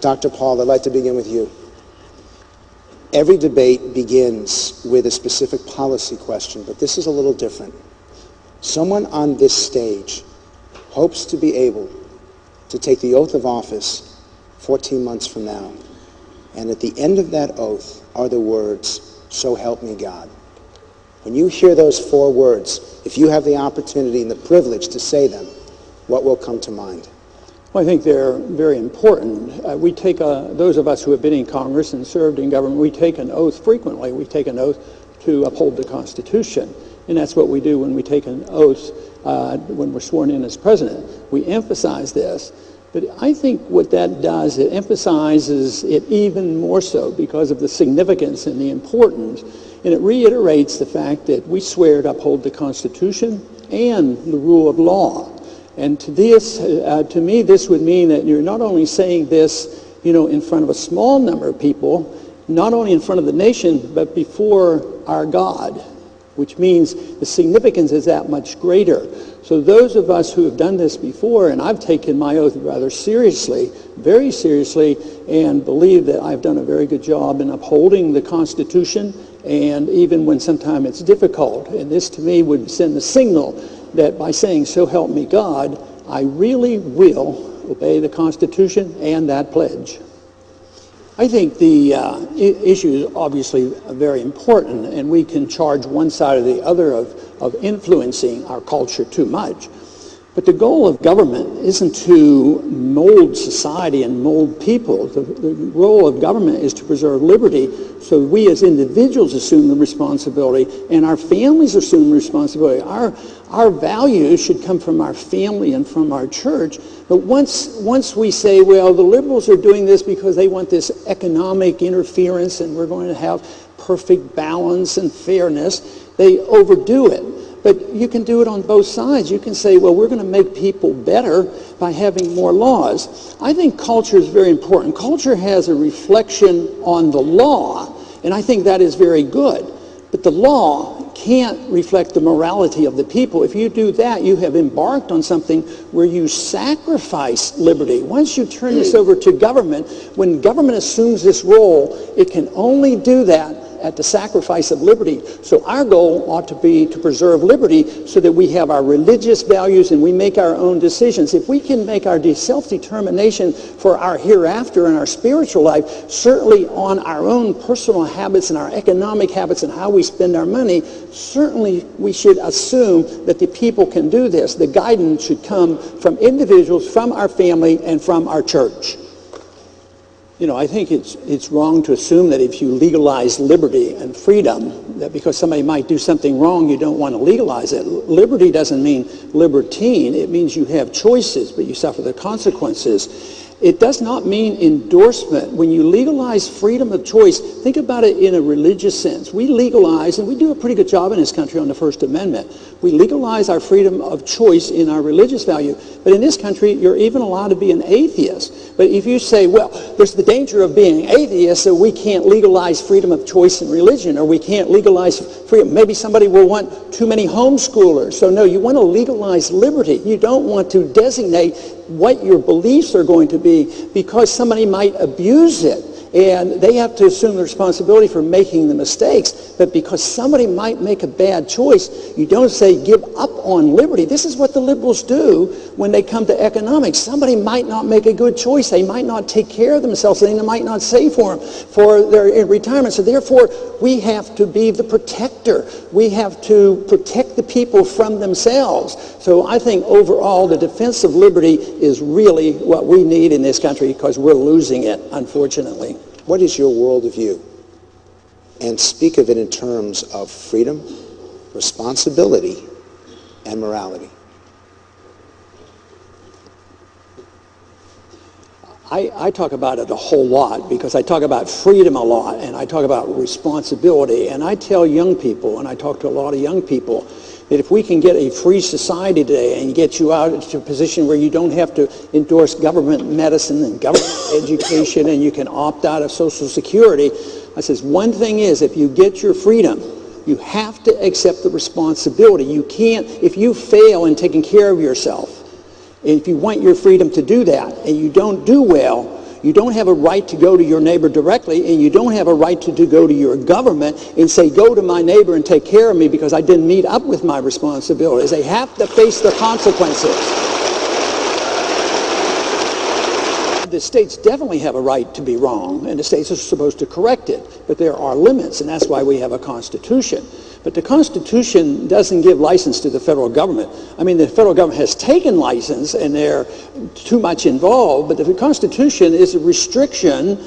Dr. Paul, I'd like to begin with you. Every debate begins with a specific policy question, but this is a little different. Someone on this stage hopes to be able to take the oath of office 14 months from now, and at the end of that oath are the words, "So help me God." When you hear those 4 words, if you have the opportunity and the privilege to say them, what will come to mind? Well, I think they're very important. We take, those of us who have been in Congress and served in government, we take an oath frequently. We take an oath to uphold the Constitution. And that's what we do when we take an oath when we're sworn in as president. We emphasize this. But I think what that does, it emphasizes it even more so because of the significance and the importance. And it reiterates the fact that we swear to uphold the Constitution and the rule of law. And to me, this would mean that you're not only saying this, in front of a small number of people, not only in front of the nation, but before our God, which means the significance is that much greater. So those of us who have done this before, and I've taken my oath rather seriously, very seriously, and believe that I've done a very good job in upholding the Constitution, and even when sometimes it's difficult. And this to me would send the signal that by saying, "So help me God," I really will obey the Constitution and that pledge. I think the issue is obviously very important, and we can charge one side or the other of influencing our culture too much. But the goal of government isn't to mold society and mold people. The role of government is to preserve liberty, so we as individuals assume the responsibility and our families assume the responsibility. Our values should come from our family and from our church. But once we say, well, the liberals are doing this because they want this economic interference and we're going to have perfect balance and fairness, they overdo it. But you can do it on both sides. You can say, well, we're going to make people better by having more laws. I think culture is very important. Culture has a reflection on the law, and I think that is very good. But the law can't reflect the morality of the people. If you do that, you have embarked on something where you sacrifice liberty. Once you turn this over to government, when government assumes this role, it can only do that at the sacrifice of liberty. So our goal ought to be to preserve liberty so that we have our religious values and we make our own decisions. If we can make our self-determination for our hereafter and our spiritual life, certainly on our own personal habits and our economic habits and how we spend our money, certainly we should assume that the people can do this. The guidance should come from individuals, from our family, and from our church. I think it's wrong to assume that if you legalize liberty and freedom, that because somebody might do something wrong, you don't want to legalize it. Liberty doesn't mean libertine. It means you have choices, but you suffer the consequences. It does not mean endorsement. When you legalize freedom of choice, think about it in a religious sense. We legalize, and we do a pretty good job in this country on the First Amendment. We legalize our freedom of choice in our religious value. But in this country, you're even allowed to be an atheist. But if you say, well, there's the danger of being atheist, so we can't legalize freedom of choice in religion, or we can't legalize freedom. Maybe somebody will want too many homeschoolers. So no, you want to legalize liberty. You don't want to designate what your beliefs are going to be because somebody might abuse it. And they have to assume the responsibility for making the mistakes. But because somebody might make a bad choice, you don't say give up on liberty. This is what the liberals do when they come to economics. Somebody might not make a good choice. They might not take care of themselves. They might not save for them for their retirement. So therefore, we have to be the protector. We have to protect the people from themselves. So I think overall, the defense of liberty is really what we need in this country because we're losing it, unfortunately. What is your worldview? And speak of it in terms of freedom, responsibility, and morality. I talk about it a whole lot because I talk about freedom a lot and I talk about responsibility. And I tell young people, and I talk to a lot of young people, that if we can get a free society today and get you out into a position where you don't have to endorse government medicine and government education and you can opt out of Social Security, I says, one thing is, if you get your freedom, you have to accept the responsibility. You can't, if you fail in taking care of yourself, if you want your freedom to do that and you don't do well, You don't have a right to go to your neighbor directly, and you don't have a right to go to your government and say, go to my neighbor and take care of me because I didn't meet up with my responsibilities. They have to face the consequences. The states definitely have a right to be wrong, and the states are supposed to correct it, but there are limits, and that's why we have a Constitution. But the Constitution doesn't give license to the federal government. I mean, the federal government has taken license, and they're too much involved, but the Constitution is a restriction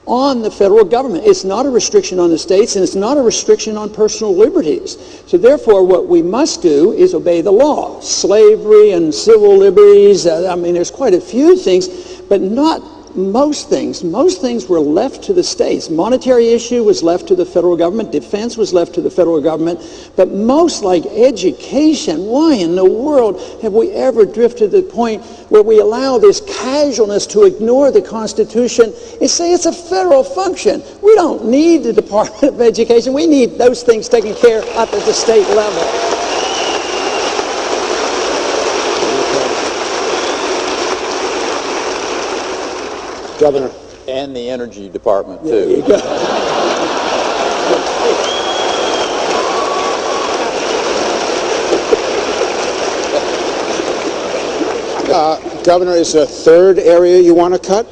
on the federal government. It's not a restriction on the states, and it's not a restriction on personal liberties. So therefore, what we must do is obey the law. Slavery and civil liberties, I mean, there's quite a few things, but not most things. Most things were left to the states. Monetary issue was left to the federal government. Defense was left to the federal government. But most, like education, why in the world have we ever drifted to the point where we allow this casualness to ignore the Constitution and say it's a federal function? We don't need the Department of Education. We need those things taken care of up at the state level. Governor. And the Energy Department, too. There you go. Governor, is there a third area you want to cut?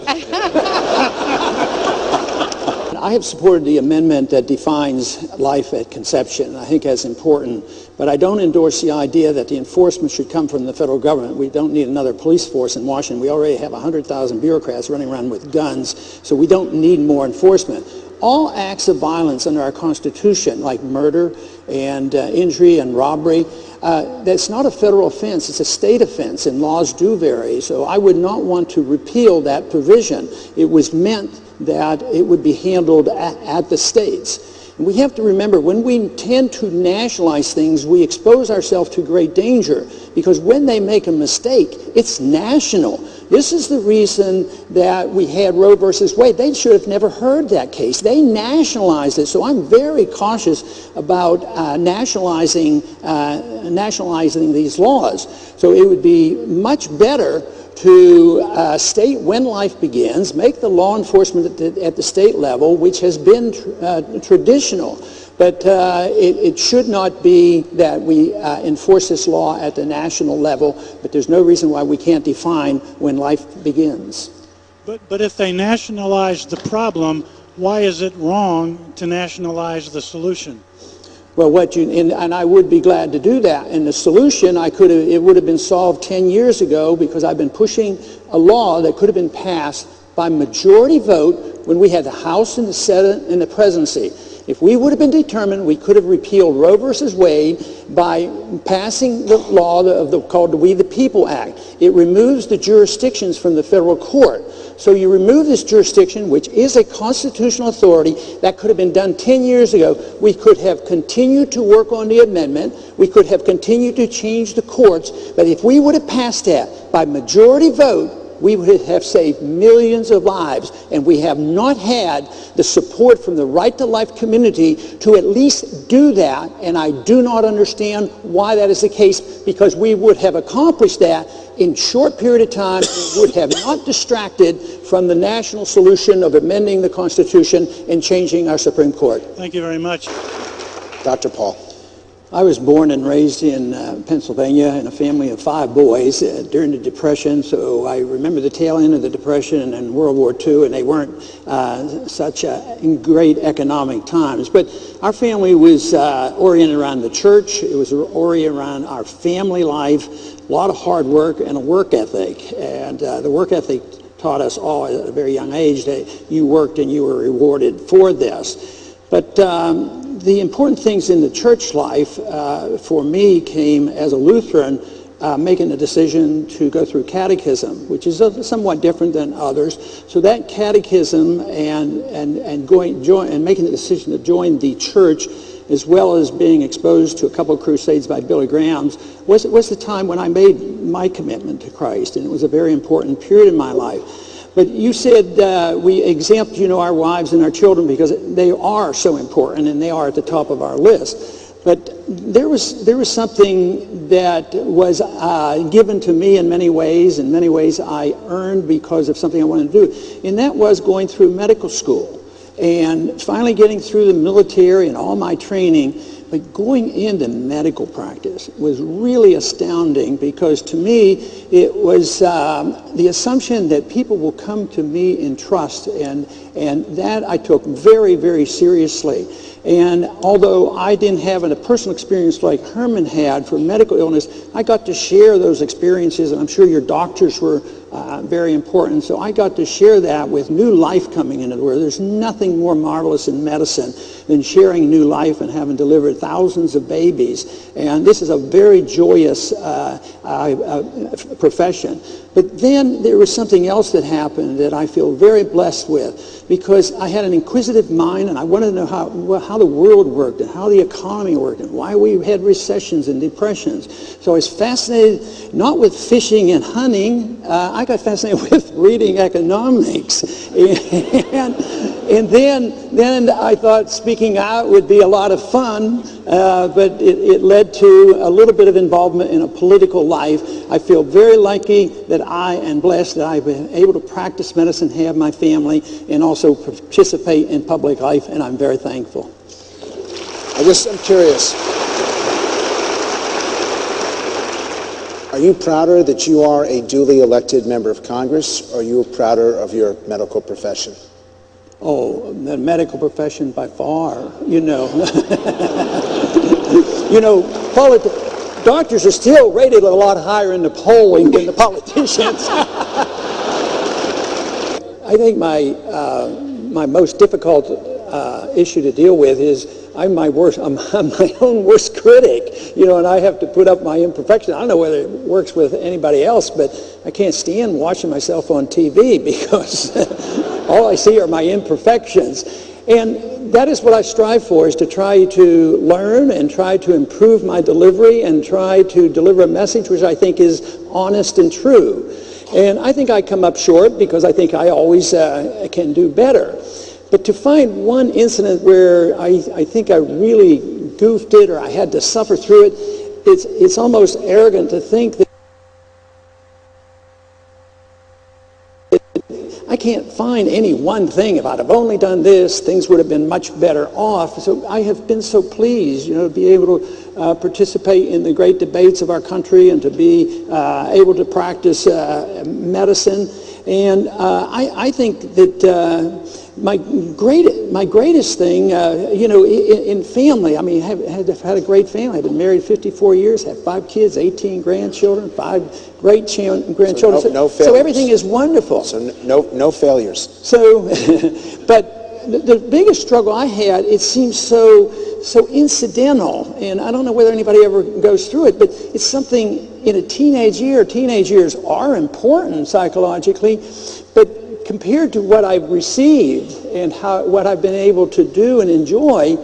I have supported the amendment that defines life at conception. I think that's important, but I don't endorse the idea that the enforcement should come from the federal government. We don't need another police force in Washington. We already have 100,000 bureaucrats running around with guns, so we don't need more enforcement. All acts of violence under our Constitution, like murder and injury and robbery, that's not a federal offense, it's a state offense, and laws do vary. So I would not want to repeal that provision. It was meant that it would be handled at the states. And we have to remember, when we tend to nationalize things, we expose ourselves to great danger, because when they make a mistake, it's national. This is the reason that we had Roe versus Wade. They should have never heard that case. They nationalized it. So I'm very cautious about nationalizing these laws. So it would be much better to state when life begins, make the law enforcement at the state level, which has been traditional. But it should not be that we enforce this law at the national level, but there's no reason why we can't define when life begins. But if they nationalize the problem, why is it wrong to nationalize the solution? Well, and I would be glad to do that. And the solution, it would have been solved 10 years ago, because I've been pushing a law that could have been passed by majority vote when we had the House and the Senate and the presidency. If we would have been determined, we could have repealed Roe versus Wade by passing the law called the We the People Act. It removes the jurisdictions from the federal court. So you remove this jurisdiction, which is a constitutional authority. That could have been done 10 years ago. We could have continued to work on the amendment. We could have continued to change the courts. But if we would have passed that by majority vote, we would have saved millions of lives, and we have not had the support from the Right to Life community to at least do that, and I do not understand why that is the case, because we would have accomplished that in a short period of time and would have not distracted from the national solution of amending the Constitution and changing our Supreme Court. Thank you very much. Dr. Paul. I was born and raised in Pennsylvania in a family of 5 boys during the Depression, so I remember the tail end of the Depression and World War II, and they weren't such great economic times. But our family was oriented around the church. It was oriented around our family life, a lot of hard work and a work ethic. And the work ethic taught us all at a very young age that you worked and you were rewarded for this. But the important things in the church life for me came as a Lutheran, making a decision to go through catechism, which is somewhat different than others. So that catechism and making the decision to join the church, as well as being exposed to a couple of crusades by Billy Graham, was the time when I made my commitment to Christ, and it was a very important period in my life. But you said we exempt, our wives and our children because they are so important and they are at the top of our list. But there was something that was given to me in many ways. In many ways I earned because of something I wanted to do. And that was going through medical school and finally getting through the military and all my training. But going into medical practice was really astounding, because to me it was the assumption that people will come to me in trust, and that I took very, very seriously. And although I didn't have a personal experience like Herman had for medical illness, I got to share those experiences, and I'm sure your doctors were very important. So I got to share that with new life coming into the world. There's nothing more marvelous in medicine than sharing new life and having delivered thousands of babies. And this is a very joyous profession. But then there was something else that happened that I feel very blessed with, because I had an inquisitive mind and I wanted to know how the world worked and how the economy worked and why we had recessions and depressions. So I was fascinated not with fishing and hunting. I got fascinated with reading economics. And then I thought speaking out would be a lot of fun, but it led to a little bit of involvement in a political life. I feel very lucky that I am blessed that I've been able to practice medicine, have my family, and also participate in public life, and I'm very thankful. I'm curious. Are you prouder that you are a duly elected member of Congress, or are you prouder of your medical profession? Oh, the medical profession by far, you know. Doctors are still rated a lot higher in the polling than the politicians. I think my most difficult issue to deal with is I'm my own worst critic, and I have to put up my imperfections. I don't know whether it works with anybody else, but I can't stand watching myself on TV because all I see are my imperfections. And that is what I strive for, is to try to learn and try to improve my delivery and try to deliver a message which I think is honest and true. And I think I come up short because I think I always can do better. But to find one incident where I think I really goofed it or I had to suffer through it, it's almost arrogant to think that I can't find any one thing. If I'd have only done this, things would have been much better off. So I have been so pleased, to be able to participate in the great debates of our country and to be able to practice medicine. And I think that my greatest thing, in family, I mean, I've had a great family. I've been married 54 years, had 5 kids, 18 grandchildren, 5 great grandchildren. So so everything is wonderful. So no failures. So, but the biggest struggle I had, it seems so incidental, and I don't know whether anybody ever goes through it, but it's something in a teenage year. Teenage years are important psychologically, but compared to what I've received and what I've been able to do and enjoy,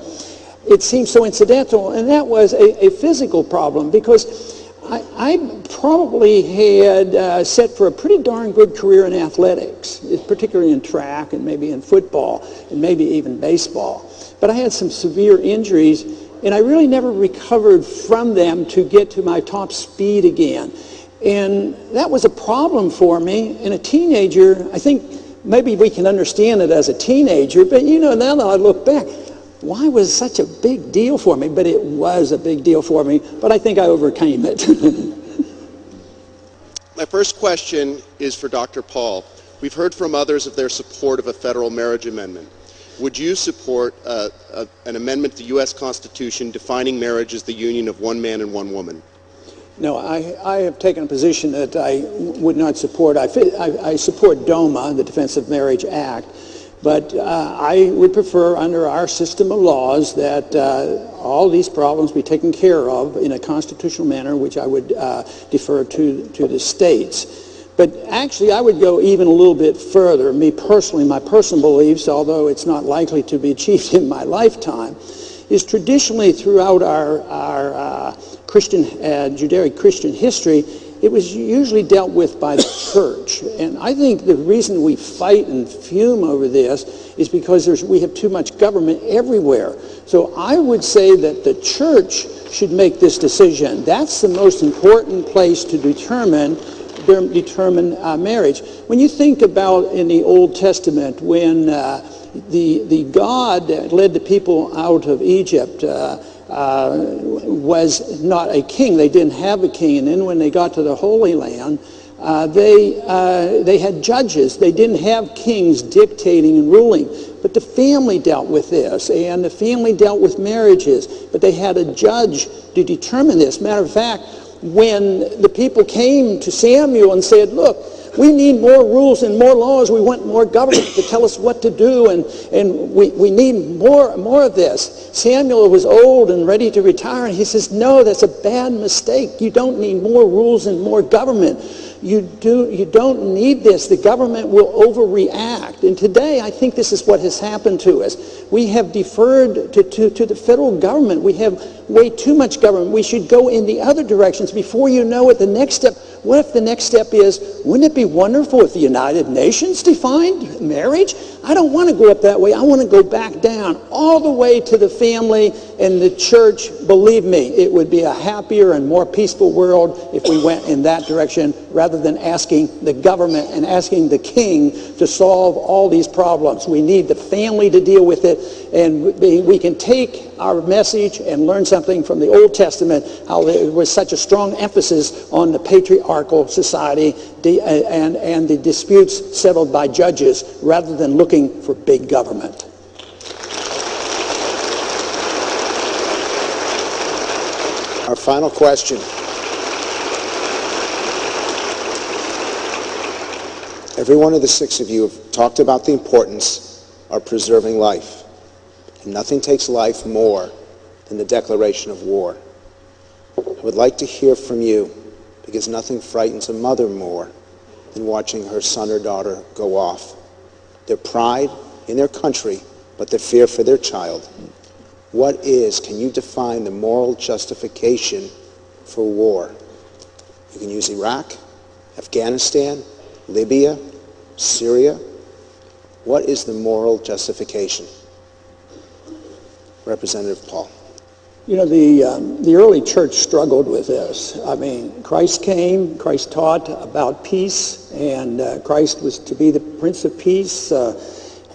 it seems so incidental. And that was a physical problem, because I probably had set for a pretty darn good career in athletics, particularly in track and maybe in football and maybe even baseball. But I had some severe injuries, and I really never recovered from them to get to my top speed again. And that was a problem for me. In a teenager, I think maybe we can understand it as a teenager, but now that I look back, why was it such a big deal for me? But it was a big deal for me, but I think I overcame it. My first question is for Dr. Paul. We've heard from others of their support of a federal marriage amendment. Would you support an amendment to the U.S. Constitution defining marriage as the union of one man and one woman? No, I have taken a position that I would not support. I support DOMA, the Defense of Marriage Act, but I would prefer, under our system of laws, that all these problems be taken care of in a constitutional manner, which I would defer to the states. But actually, I would go even a little bit further. Me personally, my personal beliefs, although it's not likely to be achieved in my lifetime, is traditionally throughout our Judeo-Christian history, it was usually dealt with by the church. And I think the reason we fight and fume over this is because we have too much government everywhere. So I would say that the church should make this decision. That's the most important place to determine marriage. When you think about in the Old Testament, when the God that led the people out of Egypt was not a king. They didn't have a king. And then when they got to the Holy Land, they had judges. They didn't have kings dictating and ruling. But the family dealt with this, and the family dealt with marriages. But they had a judge to determine this. Matter of fact, when the people came to Samuel and said, look, we need more rules and more laws. We want more government to tell us what to do, and we need more of this. Samuel was old and ready to retire, and he says, no, that's a bad mistake. You don't need more rules and more government. You don't need this. The government will overreact. And today, I think this is what has happened to us. We have deferred to the federal government. We have way too much government. We should go in the other directions. Before you know it, the next step, what if the next step is, wouldn't it be wonderful if the United Nations defined marriage? I don't want to go up that way. I want to go back down all the way to the family and the church. Believe me, it would be a happier and more peaceful world if we went in that direction rather than asking the government and asking the king to solve all these problems. We need the family to deal with it, and we can take our message and learn something from the Old Testament, how there was such a strong emphasis on the patriarchal society and the disputes settled by judges rather than looking for big government. Our final question. Every one of the six of you have talked about the importance of preserving life. And nothing takes life more than the declaration of war. I would like to hear from you, because nothing frightens a mother more than watching her son or daughter go off. Their pride in their country, but their fear for their child. Can you define the moral justification for war? You can use Iraq, Afghanistan, Libya, Syria. What is the moral justification? Representative Paul. You know, the early church struggled with this. I mean, Christ came, Christ taught about peace, and Christ was to be the Prince of Peace,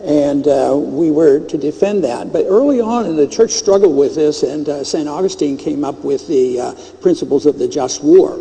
and we were to defend that. But early on, the church struggled with this, and St. Augustine came up with the principles of the just war.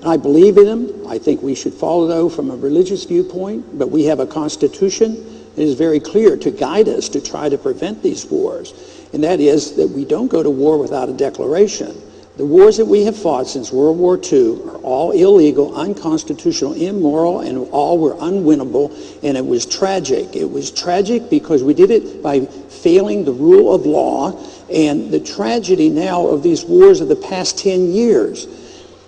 I believe in them. I think we should follow those from a religious viewpoint, but we have a constitution that is very clear to guide us to try to prevent these wars. And that is that we don't go to war without a declaration. The wars that we have fought since World War II are all illegal, unconstitutional, immoral, and all were unwinnable, and it was tragic. It was tragic because we did it by failing the rule of law, and the tragedy now of these wars of the past 10 years.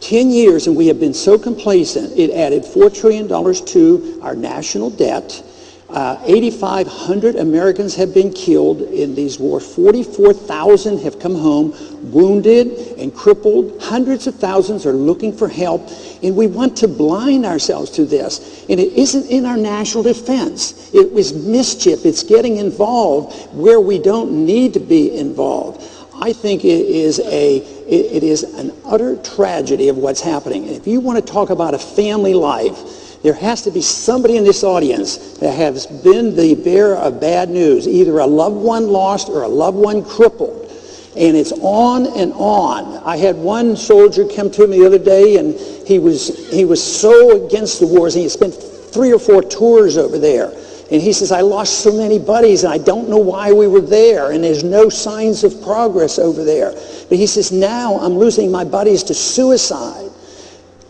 10 years, and we have been so complacent. It added $4 trillion to our national debt. 8,500 Americans have been killed in these wars. 44,000 have come home wounded and crippled. Hundreds of thousands are looking for help. And we want to blind ourselves to this. And it isn't in our national defense. It was mischief. It's getting involved where we don't need to be involved. I think it is an utter tragedy of what's happening. And if you want to talk about a family life, there has to be somebody in this audience that has been the bearer of bad news, either a loved one lost or a loved one crippled. And it's on and on. I had one soldier come to me the other day, and he was so against the wars, and he spent 3 or 4 tours over there. And he says, I lost so many buddies, and I don't know why we were there, and there's no signs of progress over there. But he says, now I'm losing my buddies to suicide.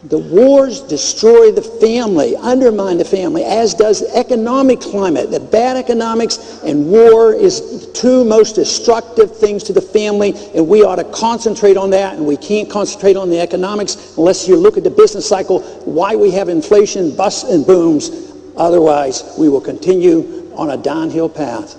The wars destroy the family, undermine the family, as does economic climate. The bad economics and war is 2 most destructive things to the family, and we ought to concentrate on that, and we can't concentrate on the economics unless you look at the business cycle, why we have inflation, busts and booms. Otherwise, we will continue on a downhill path.